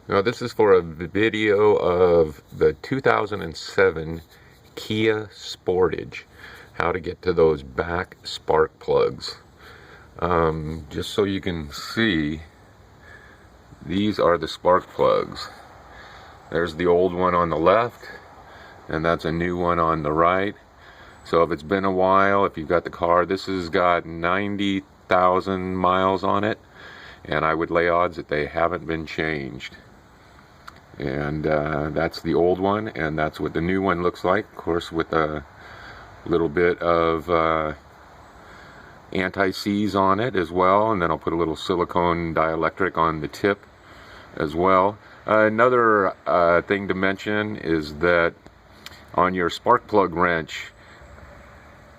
Now this is for a video of the 2007 Kia Sportage, how to get to those back spark plugs. Just so you can see, these are the spark plugs. There's the old one on the left, and that's a new one on the right. So if it's been a while, if you've got the car, this has got 90,000 miles on it, and I would lay odds that they haven't been changed. And that's the old one, and that's what the new one looks like, of course, with a little bit of anti-seize on it as well, and then I'll put a little silicone dielectric on the tip as well. Another thing to mention is that on your spark plug wrench,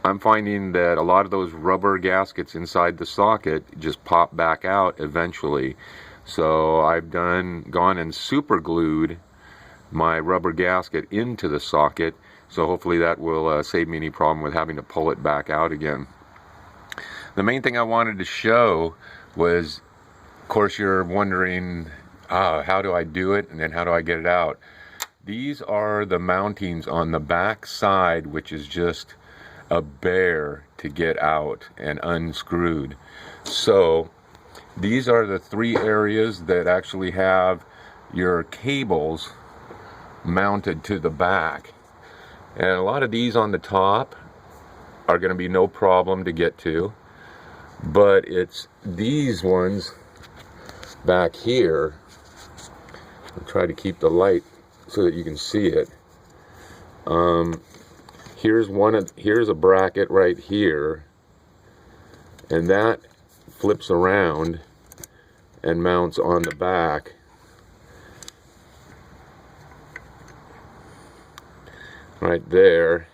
I'm finding that a lot of those rubber gaskets inside the socket just pop back out eventually. So I've gone and super glued my rubber gasket into the socket, so hopefully that will save me any problem with having to pull it back out again. The main thing I wanted to show was, of course you're wondering, how do I do it and then how do I get it out? These are the mountings on the back side, which is just a bear to get out and unscrewed. So these are the three areas that actually have your cables mounted to the back. And a lot of these on the top are going to be no problem to get to. But it's these ones back here. I'll try to keep the light so that you can see it. Here's a bracket right here. And that flips around and mounts on the back. Right there.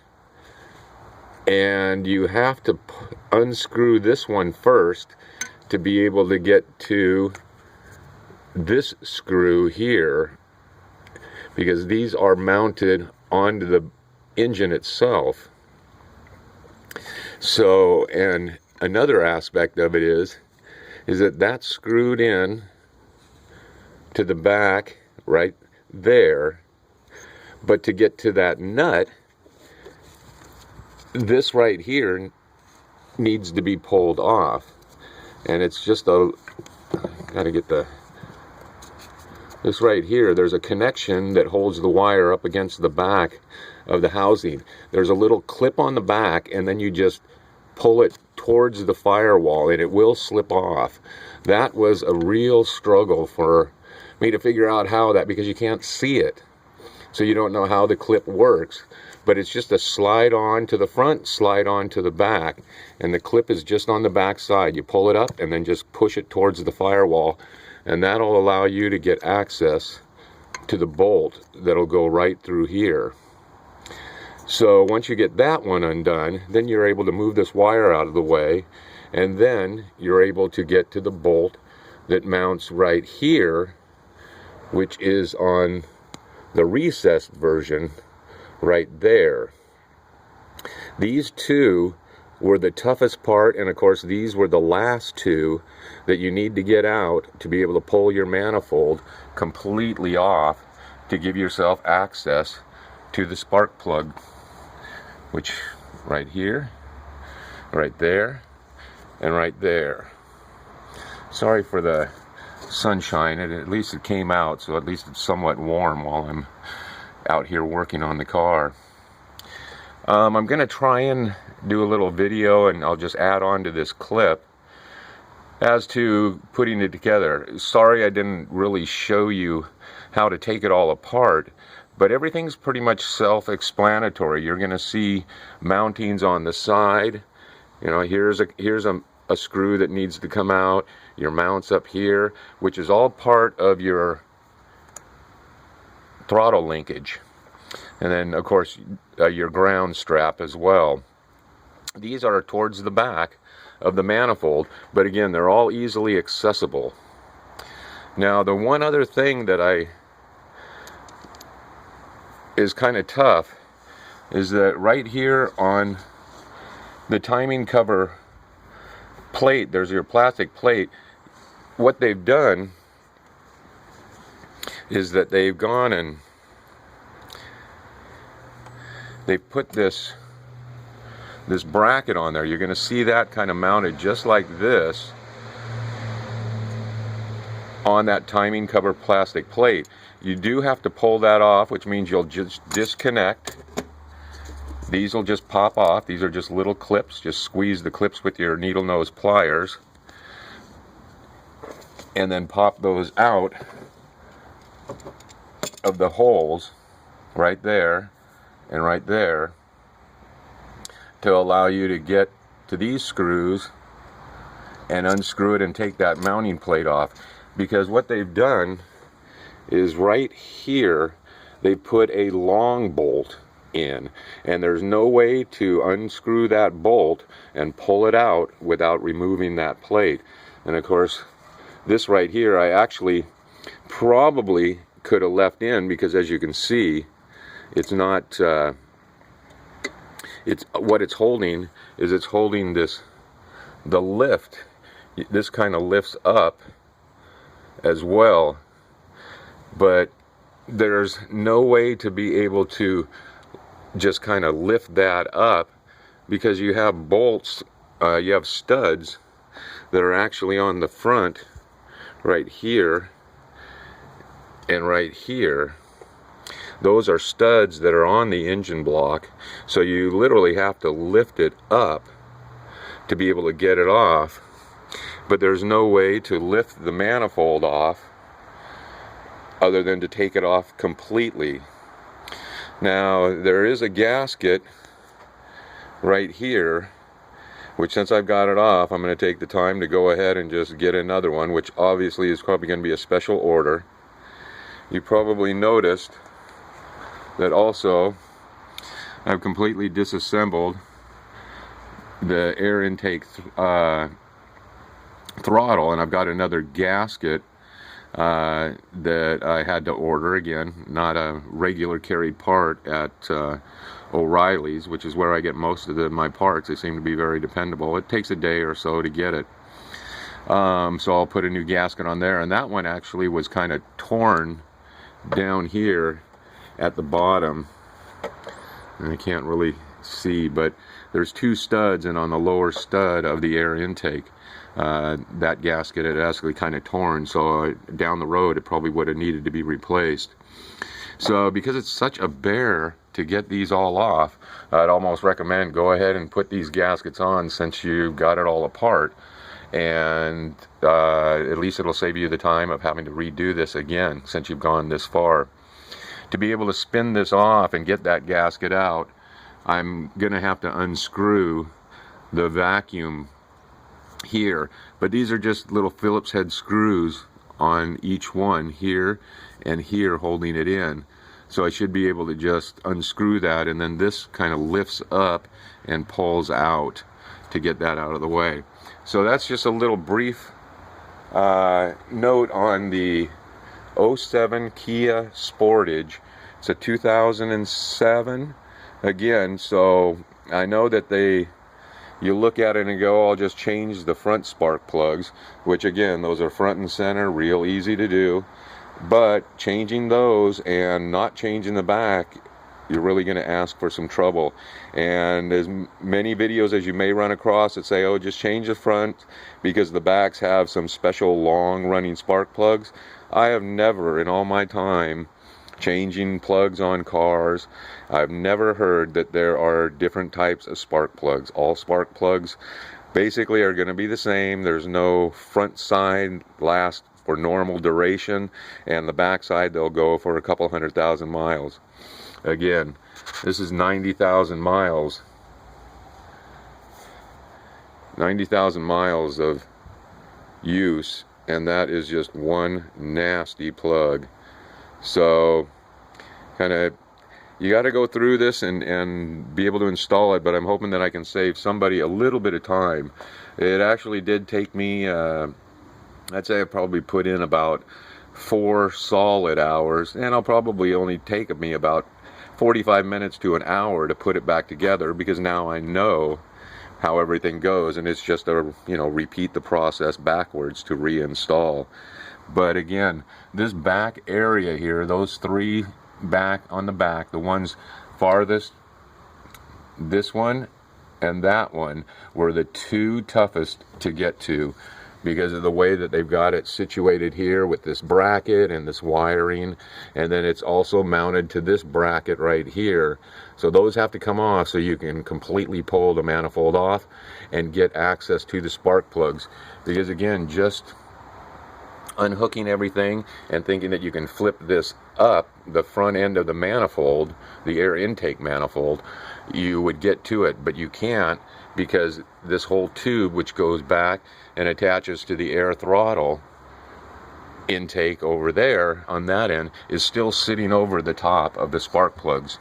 And you have to unscrew this one first to be able to get to this screw here, because these are mounted onto the engine itself. So, and another aspect of it is that that's screwed in to the back right there, but to get to that nut, this right here needs to be pulled off. And it's just gotta get this right here, there's a connection that holds the wire up against the back of the housing. There's a little clip on the back, and then you just pull it towards the firewall and it will slip off. That was a real struggle for me to figure out how that, because you can't see it, so you don't know how the clip works. But it's just a slide on to the front, slide on to the back, and the clip is just on the back side. You pull it up and then just push it towards the firewall, and that'll allow you to get access to the bolt that'll go right through here. So once you get that one undone, then you're able to move this wire out of the way, and then you're able to get to the bolt that mounts right here, which is on the recessed version right there. These two were the toughest part, and of course these were the last two that you need to get out to be able to pull your manifold completely off to give yourself access to the spark plug, which right here, right there, and right there. Sorry for the sunshine, at least it came out, so at least it's somewhat warm while I'm out here working on the car. I'm going to try and do a little video, and I'll just add on to this clip as to putting it together. Sorry I didn't really show you how to take it all apart, but everything's pretty much self-explanatory. You're going to see mountings on the side. You know, here's a screw that needs to come out. Your mounts up here, which is all part of your throttle linkage. And then, of course, your ground strap as well. These are towards the back of the manifold, but again, they're all easily accessible. Now, the one other thing that is kind of tough is that right here on the timing cover plate, there's your plastic plate. What they've done, is that they've gone and they've put this bracket on there. You're going to see that kind of mounted just like this on that timing cover plastic plate. You do have to pull that off, which means you'll just disconnect. These will just pop off. These are just little clips. Just squeeze the clips with your needle nose pliers and then pop those out of the holes right there and right there to allow you to get to these screws and unscrew it and take that mounting plate off. Because what they've done is right here they put a long bolt in, and there's no way to unscrew that bolt and pull it out without removing that plate. And of course this right here I actually probably could have left in, because as you can see, it's not it's what it's holding is it's holding this, the lift. This kind of lifts up as well, but there's no way to be able to just kind of lift that up, because you have bolts, you have studs that are actually on the front right here and right here. Those are studs that are on the engine block, so you literally have to lift it up to be able to get it off. But there's no way to lift the manifold off other than to take it off completely. Now there is a gasket right here, which since I've got it off, I'm going to take the time to go ahead and just get another one, which obviously is probably going to be a special order. You probably noticed that also I've completely disassembled the air intake throttle, and I've got another gasket that I had to order. Again, not a regular carried part at O'Reilly's, which is where I get most of my parts. They seem to be very dependable. It takes a day or so to get it. So I'll put a new gasket on there, and that one actually was kind of torn down here at the bottom, and I can't really see, but there's two studs, and on the lower stud of the air intake, that gasket had actually kind of torn, so down the road it probably would have needed to be replaced. So because it's such a bear to get these all off, I'd almost recommend go ahead and put these gaskets on since you've got it all apart, and at least it'll save you the time of having to redo this again since you've gone this far. To be able to spin this off and get that gasket out, I'm gonna have to unscrew the vacuum here, but these are just little Phillips head screws on each one, here and here, holding it in. So I should be able to just unscrew that, and then this kind of lifts up and pulls out to get that out of the way. So that's just a little brief note on the 07 Kia Sportage. It's a 2007 again, so I know that you look at it and go, I'll just change the front spark plugs, which again, those are front and center, real easy to do. But changing those and not changing the back, you're really going to ask for some trouble. And as many videos as you may run across that say, oh, just change the front because the backs have some special long running spark plugs, I have never in all my time changing plugs on cars, I've never heard that there are different types of spark plugs. All spark plugs basically are going to be the same. There's no front side last for normal duration, and the back side they'll go for a couple 100,000 miles. Again, this is 90,000 miles. 90,000 miles of use, and that is just one nasty plug. So kind of, you got to go through this and be able to install it, but I'm hoping that I can save somebody a little bit of time. It actually did take me, I'd say I probably put in about 4 solid hours, and I'll probably only take me about 45 minutes to an hour to put it back together, because now I know how everything goes, and it's just a, repeat the process backwards to reinstall. But again, this back area here, those three back on the back, the ones farthest, this one and that one, were the two toughest to get to because of the way that they've got it situated here with this bracket and this wiring, and then it's also mounted to this bracket right here. So those have to come off so you can completely pull the manifold off and get access to the spark plugs. Because again, just unhooking everything and thinking that you can flip this up the front end of the manifold, the air intake manifold, you would get to it, but you can't, because this whole tube, which goes back and attaches to the air throttle intake over there on that end, is still sitting over the top of the spark plugs.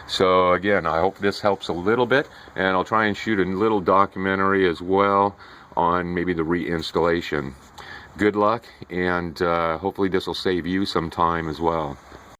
So again, I hope this helps a little bit, and I'll try and shoot a little documentary as well on maybe the reinstallation. Good luck, and hopefully this will save you some time as well.